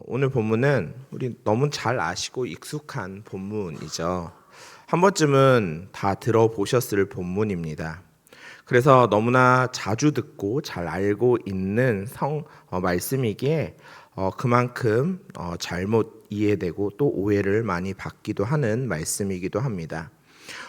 오늘 본문은 우리 너무 잘 아시고 익숙한 본문이죠. 한 번쯤은 다 들어보셨을 본문입니다. 그래서 너무나 자주 듣고 잘 알고 있는 말씀이기에 그만큼 잘못 이해되고 또 오해를 많이 받기도 하는 말씀이기도 합니다.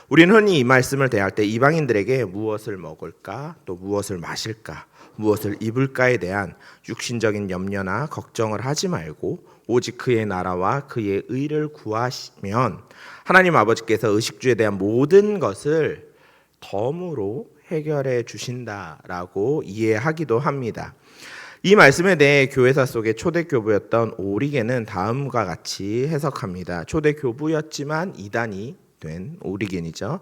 우리는 흔히 이 말씀을 대할 때 이방인들에게 무엇을 먹을까, 또 무엇을 마실까, 무엇을 입을까에 대한 육신적인 염려나 걱정을 하지 말고 오직 그의 나라와 그의 의를 구하시면 하나님 아버지께서 의식주에 대한 모든 것을 덤으로 해결해 주신다라고 이해하기도 합니다. 이 말씀에 대해 교회사 속의 초대 교부였던 오리겐은 다음과 같이 해석합니다. 초대 교부였지만 이단이 된 오리겐이죠.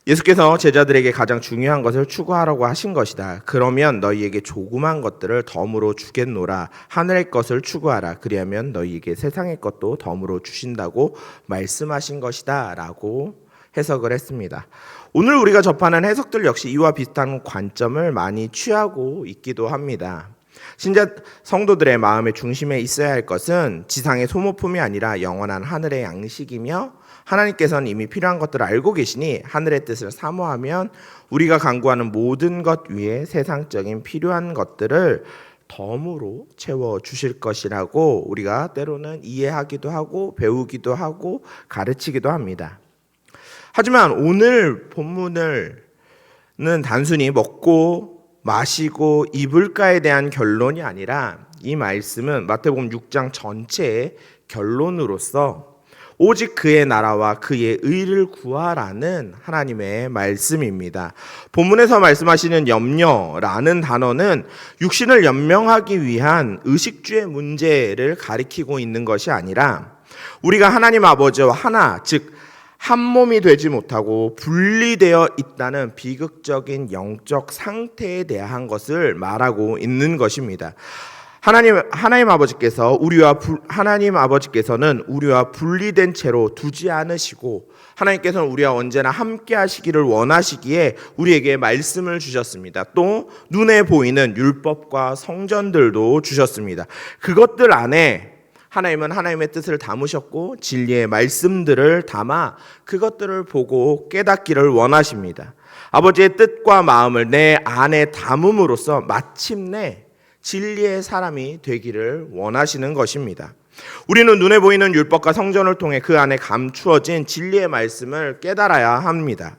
예수께서 제자들에게 가장 중요한 것을 추구하라고 하신 것이다. 그러면 너희에게 조그만 것들을 덤으로 주겠노라. 하늘의 것을 추구하라. 그리하면 너희에게 세상의 것도 덤으로 주신다고 말씀하신 것이다 라고 해석을 했습니다. 오늘 우리가 접하는 해석들 역시 이와 비슷한 관점을 많이 취하고 있기도 합니다. 신자 성도들의 마음의 중심에 있어야 할 것은 지상의 소모품이 아니라 영원한 하늘의 양식이며 하나님께서는 이미 필요한 것들을 알고 계시니 하늘의 뜻을 사모하면 우리가 간구하는 모든 것 위에 세상적인 필요한 것들을 덤으로 채워주실 것이라고 우리가 때로는 이해하기도 하고 배우기도 하고 가르치기도 합니다. 하지만 오늘 본문은 단순히 먹고 마시고 입을까에 대한 결론이 아니라 이 말씀은 마태복음 6장 전체의 결론으로서 오직 그의 나라와 그의 의를 구하라는 하나님의 말씀입니다. 본문에서 말씀하시는 염려라는 단어는 육신을 연명하기 위한 의식주의 문제를 가리키고 있는 것이 아니라 우리가 하나님 아버지와 하나, 즉 한 몸이 되지 못하고 분리되어 있다는 비극적인 영적 상태에 대한 것을 말하고 있는 것입니다. 하나님 아버지께서는 우리와 분리된 채로 두지 않으시고 하나님께서는 우리와 언제나 함께 하시기를 원하시기에 우리에게 말씀을 주셨습니다. 또 눈에 보이는 율법과 성전들도 주셨습니다. 그것들 안에 하나님은 하나님의 뜻을 담으셨고 진리의 말씀들을 담아 그것들을 보고 깨닫기를 원하십니다. 아버지의 뜻과 마음을 내 안에 담음으로써 마침내 진리의 사람이 되기를 원하시는 것입니다. 우리는 눈에 보이는 율법과 성전을 통해 그 안에 감추어진 진리의 말씀을 깨달아야 합니다.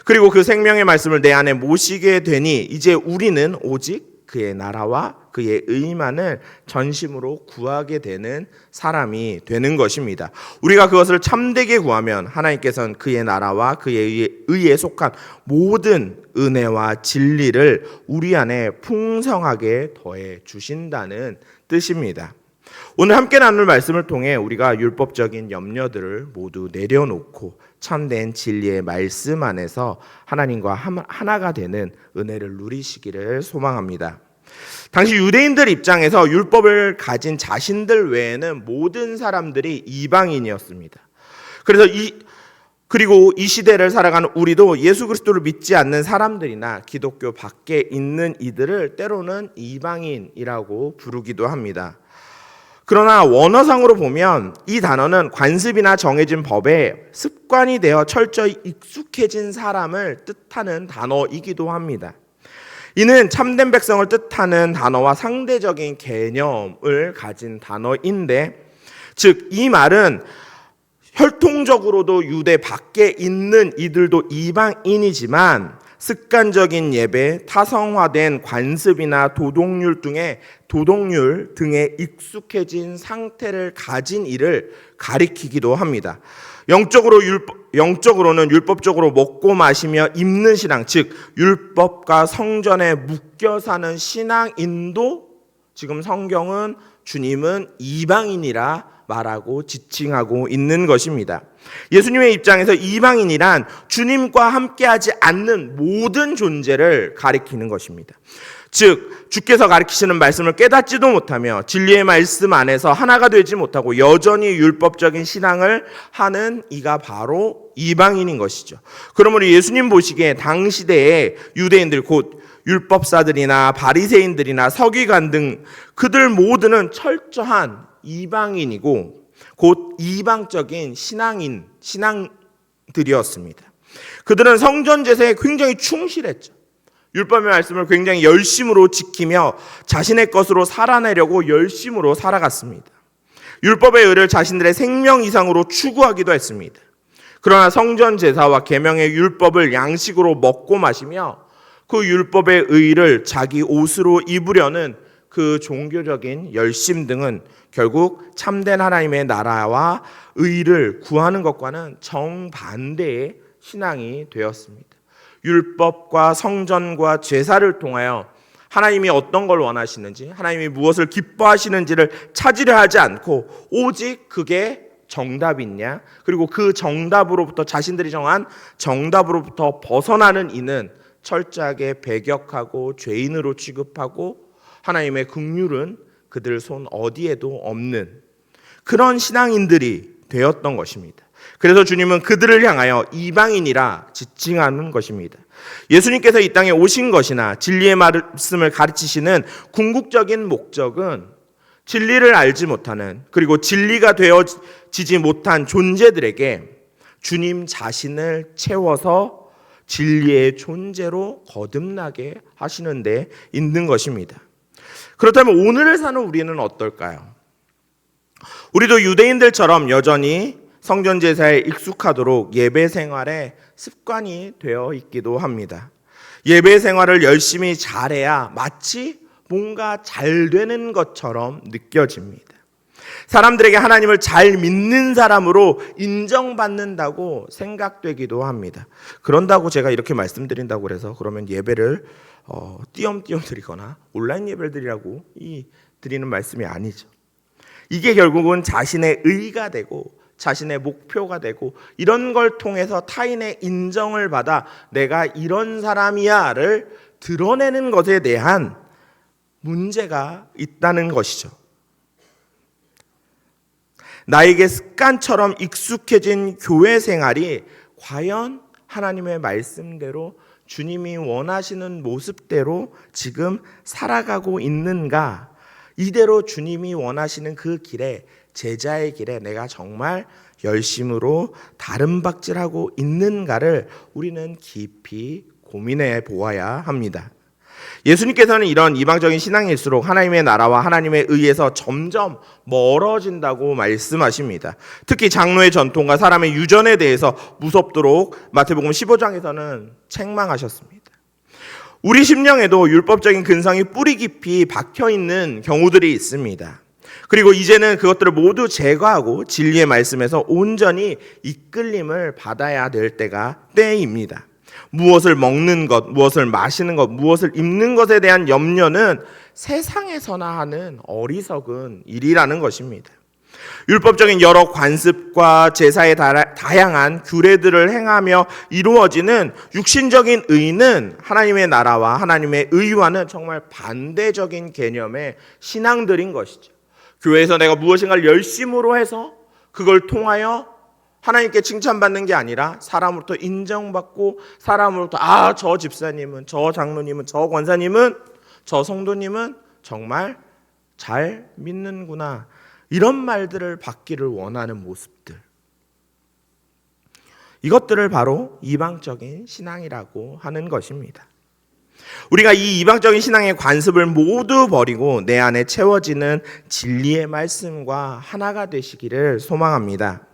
그리고 그 생명의 말씀을 내 안에 모시게 되니 이제 우리는 오직 그의 나라와 그의 의만을 전심으로 구하게 되는 사람이 되는 것입니다. 우리가 그것을 참되게 구하면 하나님께서는 그의 나라와 그의 의에 속한 모든 은혜와 진리를 우리 안에 풍성하게 더해 주신다는 뜻입니다. 오늘 함께 나눌 말씀을 통해 우리가 율법적인 염려들을 모두 내려놓고 참된 진리의 말씀 안에서 하나님과 하나가 되는 은혜를 누리시기를 소망합니다. 당시 유대인들 입장에서 율법을 가진 자신들 외에는 모든 사람들이 이방인이었습니다. 그리고 이 시대를 살아가는 우리도 예수 그리스도를 믿지 않는 사람들이나 기독교 밖에 있는 이들을 때로는 이방인이라고 부르기도 합니다. 그러나 원어상으로 보면 이 단어는 관습이나 정해진 법에 습관이 되어 철저히 익숙해진 사람을 뜻하는 단어이기도 합니다. 이는 참된 백성을 뜻하는 단어와 상대적인 개념을 가진 단어인데, 즉 이 말은 혈통적으로도 유대 밖에 있는 이들도 이방인이지만 습관적인 예배, 타성화된 관습이나 도덕률 등에 익숙해진 상태를 가진 이를 가리키기도 합니다. 영적으로는 율법적으로 먹고 마시며 입는 신앙, 즉 율법과 성전에 묶여 사는 신앙인도 지금 성경은 주님은 이방인이라 말하고 지칭하고 있는 것입니다. 예수님의 입장에서 이방인이란 주님과 함께하지 않는 모든 존재를 가리키는 것입니다. 즉 주께서 가르치시는 말씀을 깨닫지도 못하며 진리의 말씀 안에서 하나가 되지 못하고 여전히 율법적인 신앙을 하는 이가 바로 이방인인 것이죠. 그러므로 예수님 보시기에 당시대의 유대인들 곧 율법사들이나 바리새인들이나 서기관 등 그들 모두는 철저한 이방인이고 곧 이방적인 신앙들이었습니다. 그들은 성전 제사에 굉장히 충실했죠. 율법의 말씀을 굉장히 열심으로 지키며 자신의 것으로 살아내려고 열심으로 살아갔습니다. 율법의 의를 자신들의 생명 이상으로 추구하기도 했습니다. 그러나 성전 제사와 계명의 율법을 양식으로 먹고 마시며 그 율법의 의를 자기 옷으로 입으려는 그 종교적인 열심 등은 결국 참된 하나님의 나라와 의를 구하는 것과는 정반대의 신앙이 되었습니다. 율법과 성전과 제사를 통하여 하나님이 어떤 걸 원하시는지, 하나님이 무엇을 기뻐하시는지를 찾으려 하지 않고 오직 그게 정답이냐, 그리고 그 정답으로부터 자신들이 정한 정답으로부터 벗어나는 이는 철저하게 배격하고 죄인으로 취급하고 하나님의 긍휼은 그들 손 어디에도 없는 그런 신앙인들이 되었던 것입니다. 그래서 주님은 그들을 향하여 이방인이라 지칭하는 것입니다. 예수님께서 이 땅에 오신 것이나 진리의 말씀을 가르치시는 궁극적인 목적은 진리를 알지 못하는, 그리고 진리가 되어지지 못한 존재들에게 주님 자신을 채워서 진리의 존재로 거듭나게 하시는 데 있는 것입니다. 그렇다면 오늘을 사는 우리는 어떨까요? 우리도 유대인들처럼 여전히 성전 제사에 익숙하도록 예배 생활에 습관이 되어 있기도 합니다. 예배 생활을 열심히 잘해야 마치 뭔가 잘 되는 것처럼 느껴집니다. 사람들에게 하나님을 잘 믿는 사람으로 인정받는다고 생각되기도 합니다. 그런다고 제가 이렇게 말씀드린다고 해서 그러면 예배를 띄엄띄엄 드리거나 온라인 예배를 드리라고 드리는 말씀이 아니죠. 이게 결국은 자신의 의가 되고 자신의 목표가 되고 이런 걸 통해서 타인의 인정을 받아 내가 이런 사람이야를 드러내는 것에 대한 문제가 있다는 것이죠. 나에게 습관처럼 익숙해진 교회 생활이 과연 하나님의 말씀대로 주님이 원하시는 모습대로 지금 살아가고 있는가? 이대로 주님이 원하시는 그 길에, 제자의 길에 내가 정말 열심으로 다름박질하고 있는가를 우리는 깊이 고민해 보아야 합니다. 예수님께서는 이런 이방적인 신앙일수록 하나님의 나라와 하나님의 의에서 점점 멀어진다고 말씀하십니다. 특히 장로의 전통과 사람의 유전에 대해서 무섭도록 마태복음 15장에서는 책망하셨습니다. 우리 심령에도 율법적인 근성이 뿌리 깊이 박혀있는 경우들이 있습니다. 그리고 이제는 그것들을 모두 제거하고 진리의 말씀에서 온전히 이끌림을 받아야 될 때입니다. 무엇을 먹는 것, 무엇을 마시는 것, 무엇을 입는 것에 대한 염려는 세상에서나 하는 어리석은 일이라는 것입니다. 율법적인 여러 관습과 제사의 다양한 규례들을 행하며 이루어지는 육신적인 의는 하나님의 나라와 하나님의 의와는 정말 반대적인 개념의 신앙들인 것이죠. 교회에서 내가 무엇인가를 열심으로 해서 그걸 통하여 하나님께 칭찬받는 게 아니라 사람으로부터 인정받고 사람으로부터 저 집사님은, 저 장로님은, 저 권사님은, 저 성도님은 정말 잘 믿는구나, 이런 말들을 받기를 원하는 모습들, 이것들을 바로 이방적인 신앙이라고 하는 것입니다. 우리가 이 이방적인 신앙의 관습을 모두 버리고 내 안에 채워지는 진리의 말씀과 하나가 되시기를 소망합니다.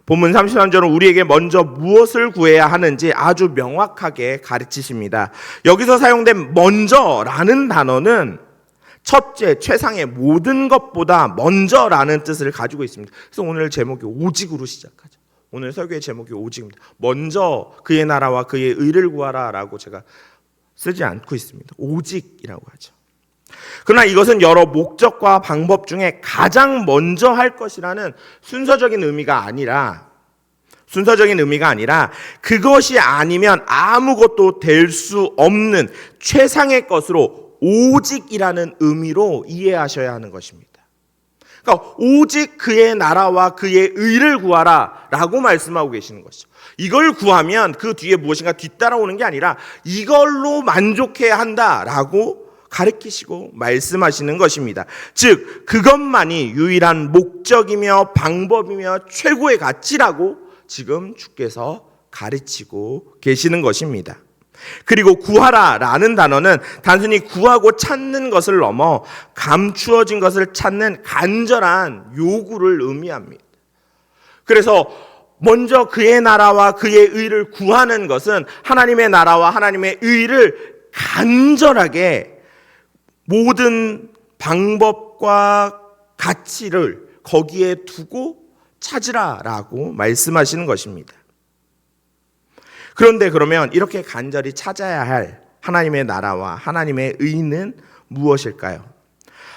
본문 33절은 우리에게 먼저 무엇을 구해야 하는지 아주 명확하게 가르치십니다. 여기서 사용된 먼저라는 단어는 첫째, 최상의 모든 것보다 먼저라는 뜻을 가지고 있습니다. 그래서 오늘 제목이 오직으로 시작하죠. 오늘 설교의 제목이 오직입니다. 먼저 그의 나라와 그의 의를 구하라 라고 제가 쓰지 않고 있습니다. 오직이라고 하죠. 그러나 이것은 여러 목적과 방법 중에 가장 먼저 할 것이라는 순서적인 의미가 아니라 그것이 아니면 아무것도 될 수 없는 최상의 것으로 오직이라는 의미로 이해하셔야 하는 것입니다. 그러니까 오직 그의 나라와 그의 의를 구하라 라고 말씀하고 계시는 것이죠. 이걸 구하면 그 뒤에 무엇인가 뒤따라오는 게 아니라 이걸로 만족해야 한다라고 가르치시고 말씀하시는 것입니다. 즉 그것만이 유일한 목적이며 방법이며 최고의 가치라고 지금 주께서 가르치고 계시는 것입니다. 그리고 구하라라는 단어는 단순히 구하고 찾는 것을 넘어 감추어진 것을 찾는 간절한 요구를 의미합니다. 그래서 먼저 그의 나라와 그의 의를 구하는 것은 하나님의 나라와 하나님의 의를 간절하게 모든 방법과 가치를 거기에 두고 찾으라라고 말씀하시는 것입니다. 그런데 그러면 이렇게 간절히 찾아야 할 하나님의 나라와 하나님의 의는 무엇일까요?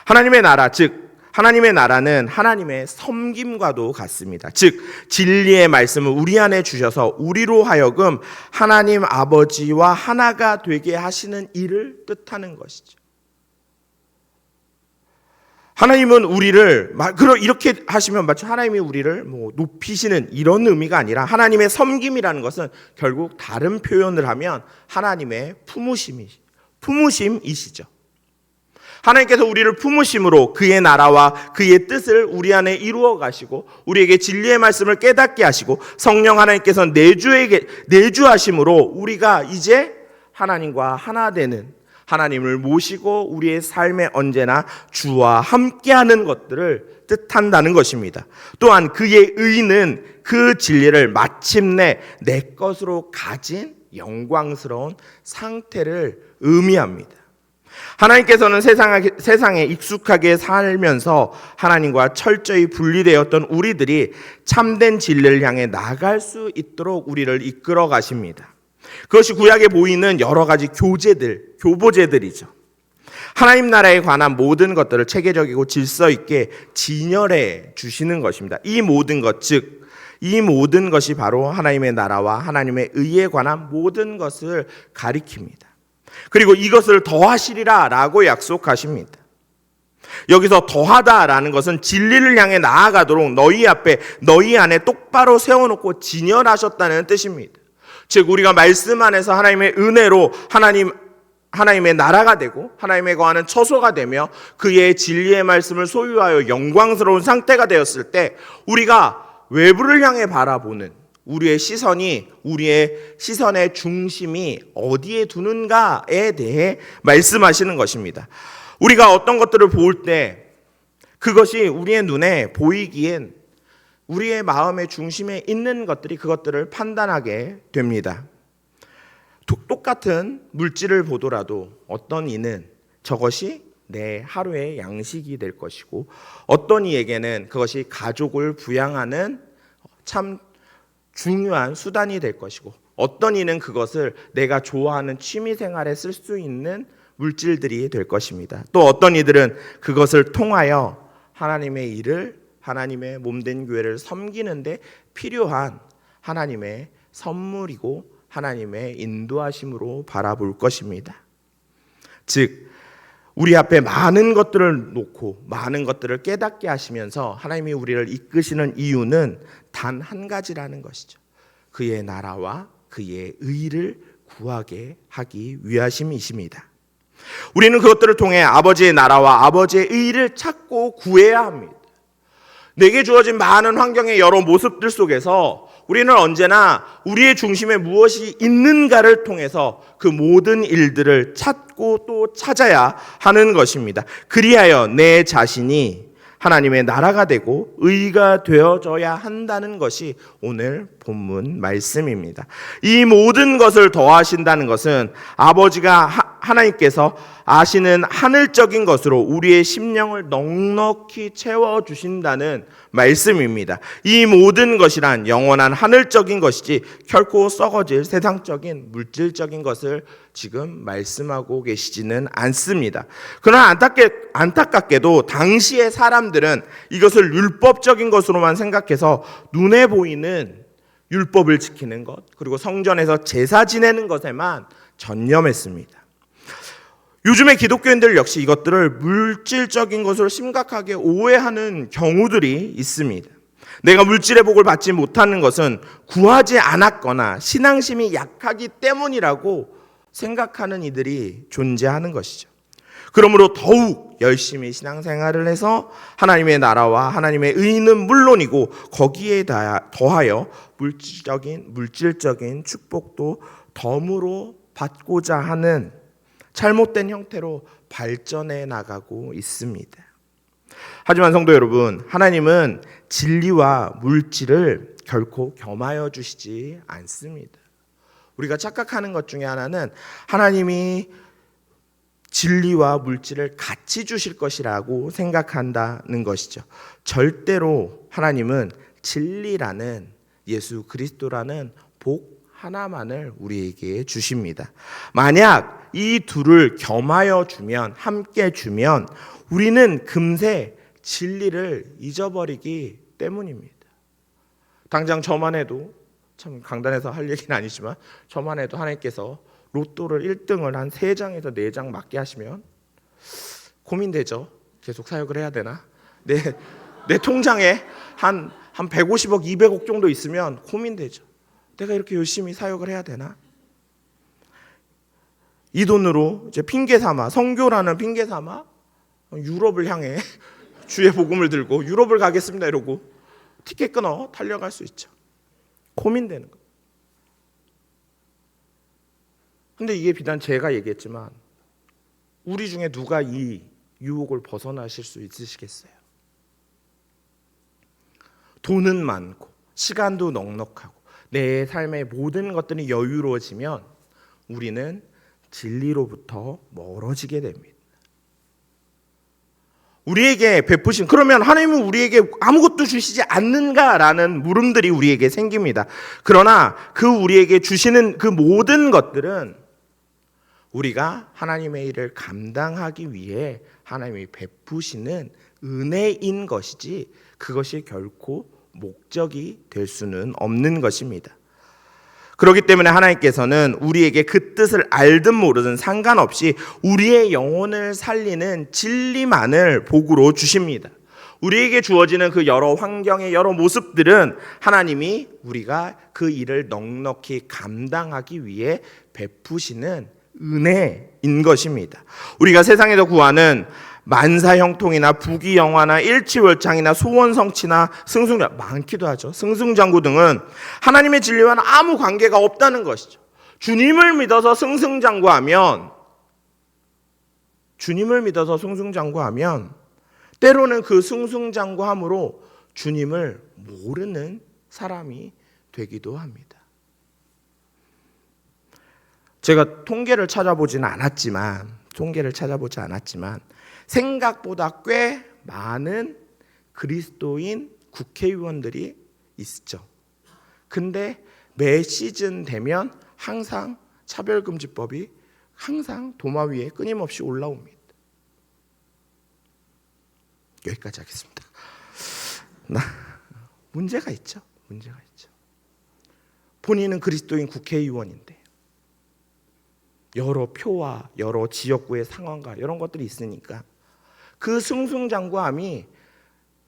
하나님의 나라, 즉 하나님의 나라는 하나님의 섬김과도 같습니다. 즉 진리의 말씀을 우리 안에 주셔서 우리로 하여금 하나님 아버지와 하나가 되게 하시는 일을 뜻하는 것이죠. 하나님은 우리를 이렇게 하시면 마치 하나님이 우리를 높이시는 이런 의미가 아니라 하나님의 섬김이라는 것은 결국 다른 표현을 하면 하나님의 품으심이시죠. 하나님께서 우리를 품으심으로 그의 나라와 그의 뜻을 우리 안에 이루어 가시고 우리에게 진리의 말씀을 깨닫게 하시고 성령 하나님께서 내주하심으로 우리가 이제 하나님과 하나 되는 하나님을 모시고 우리의 삶에 언제나 주와 함께하는 것들을 뜻한다는 것입니다. 또한 그의 의는 그 진리를 마침내 내 것으로 가진 영광스러운 상태를 의미합니다. 하나님께서는 세상에 익숙하게 살면서 하나님과 철저히 분리되었던 우리들이 참된 진리를 향해 나갈 수 있도록 우리를 이끌어 가십니다. 그것이 구약에 보이는 여러 가지 교보제들이죠. 하나님 나라에 관한 모든 것들을 체계적이고 질서 있게 진열해 주시는 것입니다. 이 모든 것이 바로 하나님의 나라와 하나님의 의에 관한 모든 것을 가리킵니다. 그리고 이것을 더하시리라 라고 약속하십니다. 여기서 더하다라는 것은 진리를 향해 나아가도록 너희 안에 똑바로 세워놓고 진열하셨다는 뜻입니다. 즉 우리가 말씀 안에서 하나님의 은혜로 하나님의 나라가 되고 하나님에 거하는 처소가 되며 그의 진리의 말씀을 소유하여 영광스러운 상태가 되었을 때 우리가 외부를 향해 바라보는 우리의 시선의 중심이 어디에 두는가에 대해 말씀하시는 것입니다. 우리가 어떤 것들을 볼 때 그것이 우리의 눈에 보이기엔 우리의 마음의 중심에 있는 것들이 그것들을 판단하게 됩니다. 똑같은 물질을 보더라도 어떤 이는 저것이 내 하루의 양식이 될 것이고 어떤 이에게는 그것이 가족을 부양하는 참 중요한 수단이 될 것이고 어떤 이는 그것을 내가 좋아하는 취미 생활에 쓸 수 있는 물질들이 될 것입니다. 또 어떤 이들은 그것을 통하여 하나님의 일을 하나님의 몸된 교회를 섬기는데 필요한 하나님의 선물이고 하나님의 인도하심으로 바라볼 것입니다. 즉 우리 앞에 많은 것들을 놓고 많은 것들을 깨닫게 하시면서 하나님이 우리를 이끄시는 이유는 단 한 가지라는 것이죠. 그의 나라와 그의 의를 구하게 하기 위하심이십니다. 우리는 그것들을 통해 아버지의 나라와 아버지의 의를 찾고 구해야 합니다. 내게 주어진 많은 환경의 여러 모습들 속에서 우리는 언제나 우리의 중심에 무엇이 있는가를 통해서 그 모든 일들을 찾고 또 찾아야 하는 것입니다. 그리하여 내 자신이 하나님의 나라가 되고 의가 되어져야 한다는 것이 오늘 본문 말씀입니다. 이 모든 것을 더하신다는 것은 아버지가 하나님께서 아시는 하늘적인 것으로 우리의 심령을 넉넉히 채워주신다는 말씀입니다. 이 모든 것이란 영원한 하늘적인 것이지 결코 썩어질 세상적인 물질적인 것을 지금 말씀하고 계시지는 않습니다. 그러나 안타깝게도 당시의 사람들은 이것을 율법적인 것으로만 생각해서 눈에 보이는 율법을 지키는 것 그리고 성전에서 제사 지내는 것에만 전념했습니다. 요즘의 기독교인들 역시 이것들을 물질적인 것으로 심각하게 오해하는 경우들이 있습니다. 내가 물질의 복을 받지 못하는 것은 구하지 않았거나 신앙심이 약하기 때문이라고 생각하는 이들이 존재하는 것이죠. 그러므로 더욱 열심히 신앙생활을 해서 하나님의 나라와 하나님의 의는 물론이고 거기에 더하여 물질적인 축복도 덤으로 받고자 하는 잘못된 형태로 발전해 나가고 있습니다. 하지만 성도 여러분, 하나님은 진리와 물질을 결코 겸하여 주시지 않습니다. 우리가 착각하는 것 중에 하나는 하나님이 진리와 물질을 같이 주실 것이라고 생각한다는 것이죠. 절대로 하나님은 진리라는 예수 그리스도라는 복 하나만을 우리에게 주십니다. 만약 이 둘을 겸하여 주면, 함께 주면 우리는 금세 진리를 잊어버리기 때문입니다. 당장 저만 해도, 참 강단에서 할 얘기는 아니지만 저만 해도 하나님께서 로또를 1등을 한 3장에서 4장 맞게 하시면 고민되죠. 계속 사역을 해야 되나? 내 통장에 한 150억, 200억 정도 있으면 고민되죠. 내가 이렇게 열심히 사역을 해야 되나? 이 돈으로 이제 핑계 삼아, 선교라는 핑계 삼아 유럽을 향해 주의 복음을 들고 유럽을 가겠습니다 이러고 티켓 끊어 달려갈 수 있죠. 고민되는 거예요. 근데 이게 비단 제가 얘기했지만 우리 중에 누가 이 유혹을 벗어나실 수 있으시겠어요? 돈은 많고 시간도 넉넉하고 내 삶의 모든 것들이 여유로워지면 우리는 진리로부터 멀어지게 됩니다. 우리에게 베푸신, 그러면 하나님은 우리에게 아무것도 주시지 않는가라는 물음들이 우리에게 생깁니다. 그러나 그 우리에게 주시는 그 모든 것들은 우리가 하나님의 일을 감당하기 위해 하나님이 베푸시는 은혜인 것이지 그것이 결코 목적이 될 수는 없는 것입니다. 그렇기 때문에 하나님께서는 우리에게 그 뜻을 알든 모르든 상관없이 우리의 영혼을 살리는 진리만을 복으로 주십니다. 우리에게 주어지는 그 여러 환경의 여러 모습들은 하나님이 우리가 그 일을 넉넉히 감당하기 위해 베푸시는 은혜인 것입니다. 우리가 세상에서 구하는 만사형통이나 부귀영화나 일취월장이나 소원성취나 승승장, 많기도 하죠. 승승장구 등은 하나님의 진리와는 아무 관계가 없다는 것이죠. 주님을 믿어서 승승장구하면 때로는 그 승승장구함으로 주님을 모르는 사람이 되기도 합니다. 제가 통계를 찾아보지 않았지만 생각보다 꽤 많은 그리스도인 국회의원들이 있죠. 근데 매 시즌 되면 항상 차별금지법이 항상 도마 위에 끊임없이 올라옵니다. 여기까지 하겠습니다. 문제가 있죠. 본인은 그리스도인 국회의원인데 여러 표와 여러 지역구의 상황과 이런 것들이 있으니까 그 승승장구함이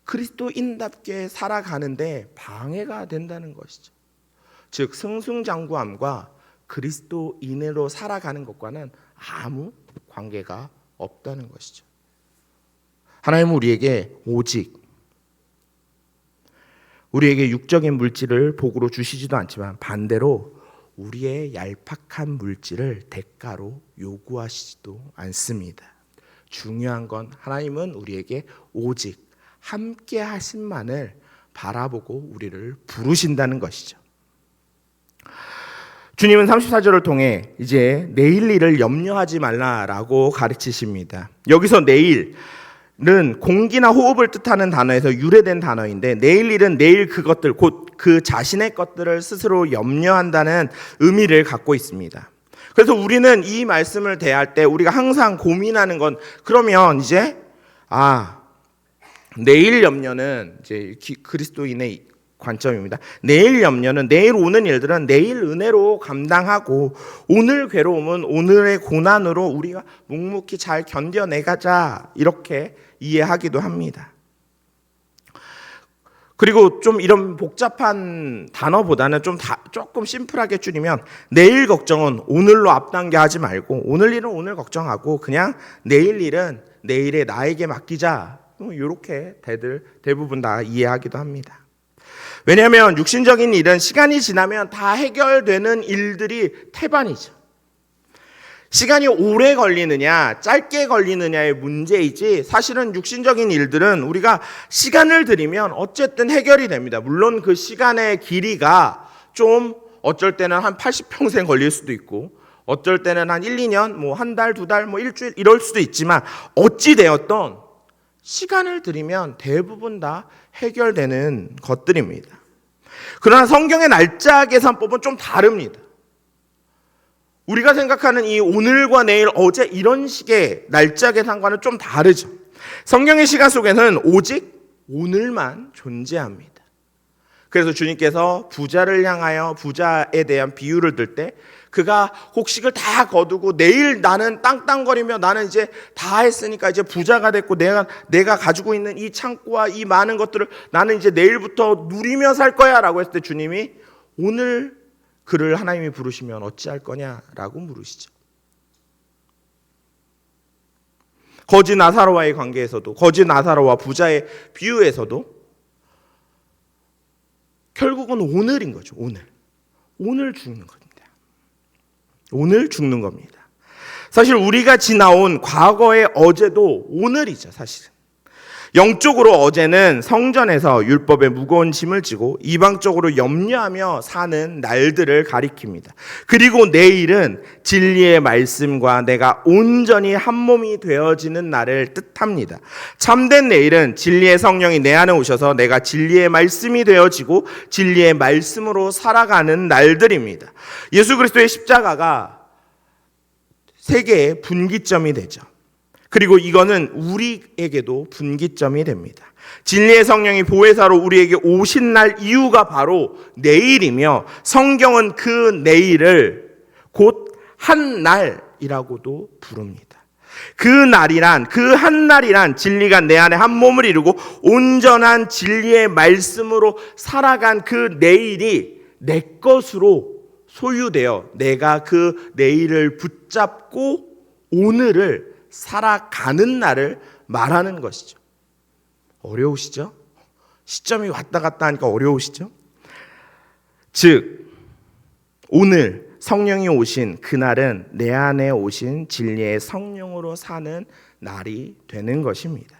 그리스도인답게 살아가는데 방해가 된다는 것이죠. 즉 승승장구함과 그리스도인으로 살아가는 것과는 아무 관계가 없다는 것이죠. 하나님은 우리에게 오직 우리에게 육적인 물질을 복으로 주시지도 않지만 반대로 우리의 얄팍한 물질을 대가로 요구하시지도 않습니다. 중요한 건 하나님은 우리에게 오직 함께 하심만을 바라보고 우리를 부르신다는 것이죠. 주님은 34절을 통해 이제 내일 일을 염려하지 말라라고 가르치십니다. 여기서 내일은 공기나 호흡을 뜻하는 단어에서 유래된 단어인데 내일 일은 내일 그것들 곧 그 자신의 것들을 스스로 염려한다는 의미를 갖고 있습니다. 그래서 우리는 이 말씀을 대할 때 우리가 항상 고민하는 건 그러면 이제 내일 염려는 이제 그리스도인의 관점입니다. 내일 염려는 내일 오는 일들은 내일 은혜로 감당하고 오늘 괴로움은 오늘의 고난으로 우리가 묵묵히 잘 견뎌내가자 이렇게 이해하기도 합니다. 그리고 좀 이런 복잡한 단어보다는 조금 심플하게 줄이면 내일 걱정은 오늘로 앞당겨 하지 말고 오늘 일은 오늘 걱정하고 그냥 내일 일은 내일에 나에게 맡기자. 이렇게 대부분 다 이해하기도 합니다. 왜냐하면 육신적인 일은 시간이 지나면 다 해결되는 일들이 태반이죠. 시간이 오래 걸리느냐 짧게 걸리느냐의 문제이지 사실은 육신적인 일들은 우리가 시간을 들이면 어쨌든 해결이 됩니다. 물론 그 시간의 길이가 좀 어쩔 때는 한 80평생 걸릴 수도 있고 어쩔 때는 한 1, 2년, 뭐 한 달, 두 달, 뭐 일주일 이럴 수도 있지만 어찌 되었던 시간을 들이면 대부분 다 해결되는 것들입니다. 그러나 성경의 날짜 계산법은 좀 다릅니다. 우리가 생각하는 이 오늘과 내일, 어제 이런 식의 날짜 계산과는 좀 다르죠. 성경의 시간 속에는 오직 오늘만 존재합니다. 그래서 주님께서 부자를 향하여 부자에 대한 비유를 들 때 그가 곡식을 다 거두고 내일 나는 땅땅거리며 나는 이제 다 했으니까 이제 부자가 됐고 내가 가지고 있는 이 창고와 이 많은 것들을 나는 이제 내일부터 누리며 살 거야 라고 했을 때 주님이 오늘 그를 하나님이 부르시면 어찌할 거냐라고 물으시죠. 거지 나사로와의 관계에서도 거지 나사로와 부자의 비유에서도 결국은 오늘인 거죠. 오늘 죽는 겁니다. 오늘 죽는 겁니다. 사실 우리가 지나온 과거의 어제도 오늘이죠. 사실은 영적으로 어제는 성전에서 율법의 무거운 짐을 지고 이방적으로 염려하며 사는 날들을 가리킵니다. 그리고 내일은 진리의 말씀과 내가 온전히 한 몸이 되어지는 날을 뜻합니다. 참된 내일은 진리의 성령이 내 안에 오셔서 내가 진리의 말씀이 되어지고 진리의 말씀으로 살아가는 날들입니다. 예수 그리스도의 십자가가 세계의 분기점이 되죠. 그리고 이거는 우리에게도 분기점이 됩니다. 진리의 성령이 보혜사로 우리에게 오신 날 이유가 바로 내일이며 성경은 그 내일을 곧 한 날이라고도 부릅니다. 그 날이란 그 한 날이란 진리가 내 안에 한 몸을 이루고 온전한 진리의 말씀으로 살아간 그 내일이 내 것으로 소유되어 내가 그 내일을 붙잡고 오늘을 살아가는 날을 말하는 것이죠. 어려우시죠? 시점이 왔다 갔다 하니까 어려우시죠? 즉 오늘 성령이 오신 그날은 내 안에 오신 진리의 성령으로 사는 날이 되는 것입니다.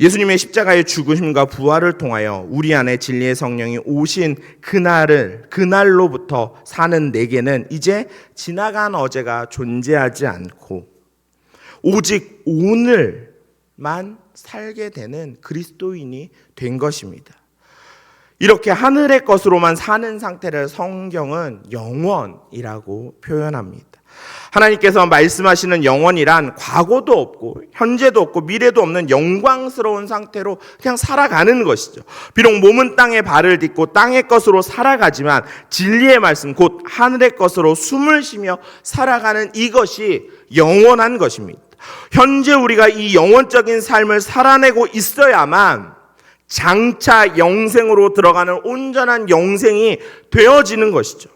예수님의 십자가의 죽으심과 부활을 통하여 우리 안에 진리의 성령이 오신 그날로부터 사는 내게는 이제 지나간 어제가 존재하지 않고 오직 오늘만 살게 되는 그리스도인이 된 것입니다. 이렇게 하늘의 것으로만 사는 상태를 성경은 영원이라고 표현합니다. 하나님께서 말씀하시는 영원이란 과거도 없고 현재도 없고 미래도 없는 영광스러운 상태로 그냥 살아가는 것이죠. 비록 몸은 땅에 발을 딛고 땅의 것으로 살아가지만 진리의 말씀 곧 하늘의 것으로 숨을 쉬며 살아가는 이것이 영원한 것입니다. 현재 우리가 이 영원적인 삶을 살아내고 있어야만 장차 영생으로 들어가는 온전한 영생이 되어지는 것이죠.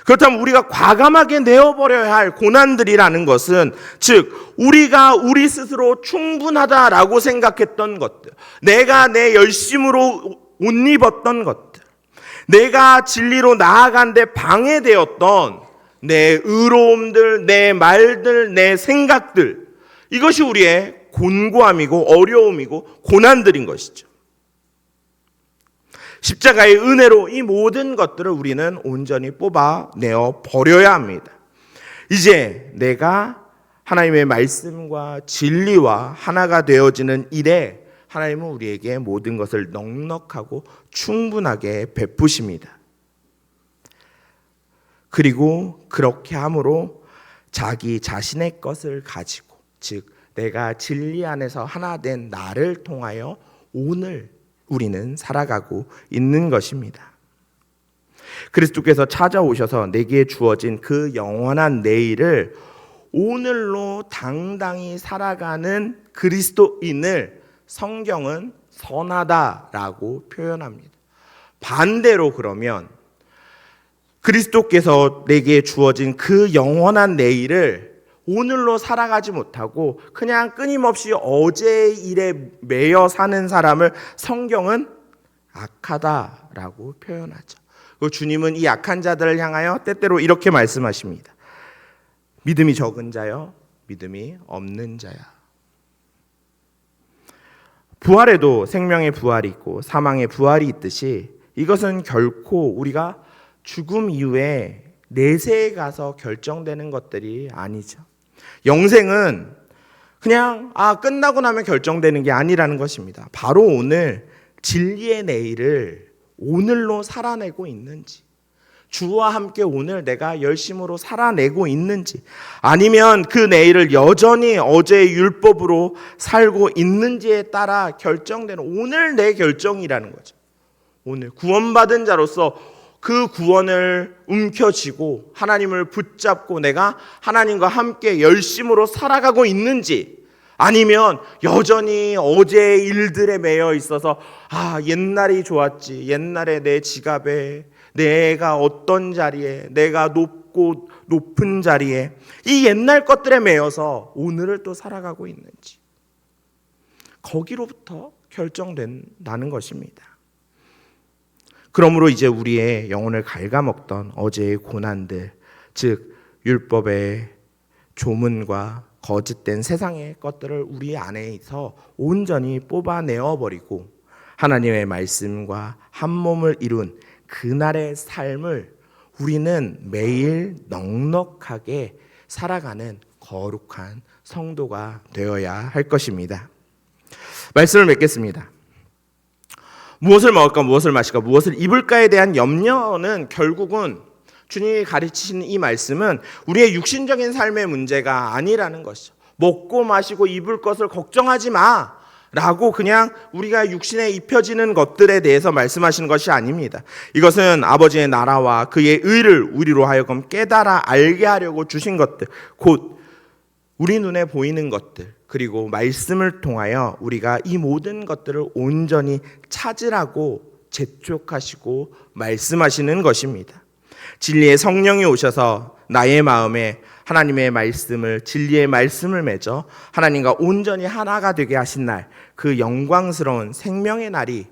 그렇다면 우리가 과감하게 내어버려야 할 고난들이라는 것은 즉 우리가 우리 스스로 충분하다라고 생각했던 것들, 내가 내 열심으로 옷 입었던 것들, 내가 진리로 나아간데 방해되었던 내 의로움들, 내 말들, 내 생각들, 이것이 우리의 곤고함이고 어려움이고 고난들인 것이죠. 십자가의 은혜로 이 모든 것들을 우리는 온전히 뽑아내어 버려야 합니다. 이제 내가 하나님의 말씀과 진리와 하나가 되어지는 일에 하나님은 우리에게 모든 것을 넉넉하고 충분하게 베푸십니다. 그리고 그렇게 함으로 자기 자신의 것을 가지고 즉 내가 진리 안에서 하나 된 나를 통하여 오늘 우리는 살아가고 있는 것입니다. 그리스도께서 찾아오셔서 내게 주어진 그 영원한 내일을 오늘로 당당히 살아가는 그리스도인을 성경은 선하다라고 표현합니다. 반대로 그러면 그리스도께서 내게 주어진 그 영원한 내일을 오늘로 살아가지 못하고 그냥 끊임없이 어제의 일에 매여 사는 사람을 성경은 악하다라고 표현하죠. 그리고 주님은 이 악한 자들을 향하여 때때로 이렇게 말씀하십니다. 믿음이 적은 자여, 믿음이 없는 자야. 부활에도 생명의 부활이 있고 사망의 부활이 있듯이 이것은 결코 우리가 죽음 이후에 내세에 가서 결정되는 것들이 아니죠. 영생은 그냥 끝나고 나면 결정되는 게 아니라는 것입니다. 바로 오늘 진리의 내일을 오늘로 살아내고 있는지, 주와 함께 오늘 내가 열심으로 살아내고 있는지, 아니면 그 내일을 여전히 어제의 율법으로 살고 있는지에 따라 결정되는 오늘 내 결정이라는 거죠. 오늘 구원받은 자로서 그 구원을 움켜쥐고 하나님을 붙잡고 내가 하나님과 함께 열심으로 살아가고 있는지, 아니면 여전히 어제의 일들에 매여 있어서 옛날이 좋았지, 옛날에 내 지갑에 내가 어떤 자리에, 내가 높은 자리에, 이 옛날 것들에 매여서 오늘을 또 살아가고 있는지, 거기로부터 결정된다는 것입니다. 그러므로 이제 우리의 영혼을 갉아먹던 어제의 고난들, 즉 율법의 조문과 거짓된 세상의 것들을 우리 안에서 온전히 뽑아내어버리고 하나님의 말씀과 한 몸을 이룬 그날의 삶을 우리는 매일 넉넉하게 살아가는 거룩한 성도가 되어야 할 것입니다. 말씀을 맺겠습니다. 무엇을 먹을까, 무엇을 마실까, 무엇을 입을까에 대한 염려는 결국은 주님이 가르치시는 이 말씀은 우리의 육신적인 삶의 문제가 아니라는 것이죠. 먹고 마시고 입을 것을 걱정하지 마 라고 그냥 우리가 육신에 입혀지는 것들에 대해서 말씀하시는 것이 아닙니다. 이것은 아버지의 나라와 그의 의를 우리로 하여금 깨달아 알게 하려고 주신 것들, 곧 우리 눈에 보이는 것들, 그리고 말씀을 통하여 우리가 이 모든 것들을 온전히 찾으라고 재촉하시고 말씀하시는 것입니다. 진리의 성령이 오셔서 나의 마음에 하나님의 말씀을, 진리의 말씀을 맺어 하나님과 온전히 하나가 되게 하신 날, 그 영광스러운 생명의 날이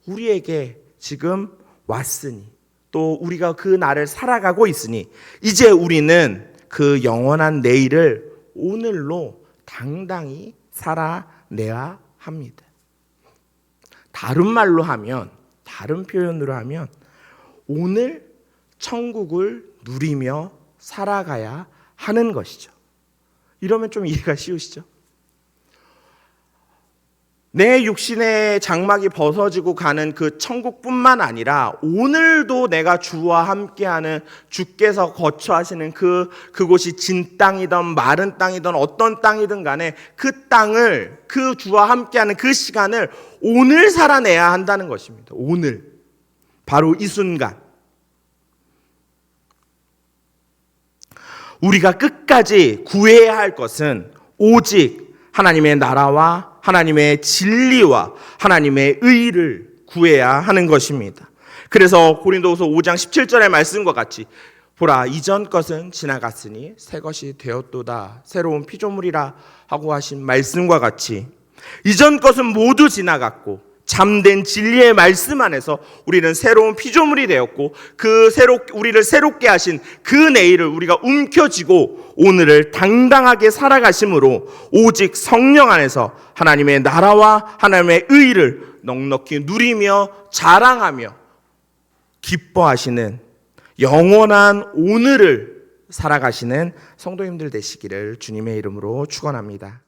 우리에게 지금 왔으니, 또 우리가 그 날을 살아가고 있으니 이제 우리는 그 영원한 내일을 오늘로 당당히 살아내야 합니다. 다른 말로 하면, 다른 표현으로 하면 오늘 천국을 누리며 살아가야 하는 것이죠. 이러면 좀 이해가 쉬우시죠? 내 육신의 장막이 벗어지고 가는 그 천국뿐만 아니라 오늘도 내가 주와 함께하는, 주께서 거처하시는 그곳이 진 땅이든 마른 땅이든 어떤 땅이든 간에 그 땅을, 그 주와 함께하는 그 시간을 오늘 살아내야 한다는 것입니다. 오늘, 바로 이 순간 우리가 끝까지 구해야 할 것은 오직 하나님의 나라와 하나님의 진리와 하나님의 의를 구해야 하는 것입니다. 그래서 고린도후서 5장 17절의 말씀과 같이 보라, 이전 것은 지나갔으니 새 것이 되었도다, 새로운 피조물이라 하고 하신 말씀과 같이 이전 것은 모두 지나갔고 참된 진리의 말씀 안에서 우리는 새로운 피조물이 되었고, 우리를 새롭게 하신 그 내일을 우리가 움켜쥐고 오늘을 당당하게 살아가심으로 오직 성령 안에서 하나님의 나라와 하나님의 의를 넉넉히 누리며 자랑하며 기뻐하시는 영원한 오늘을 살아가시는 성도님들 되시기를 주님의 이름으로 축원합니다.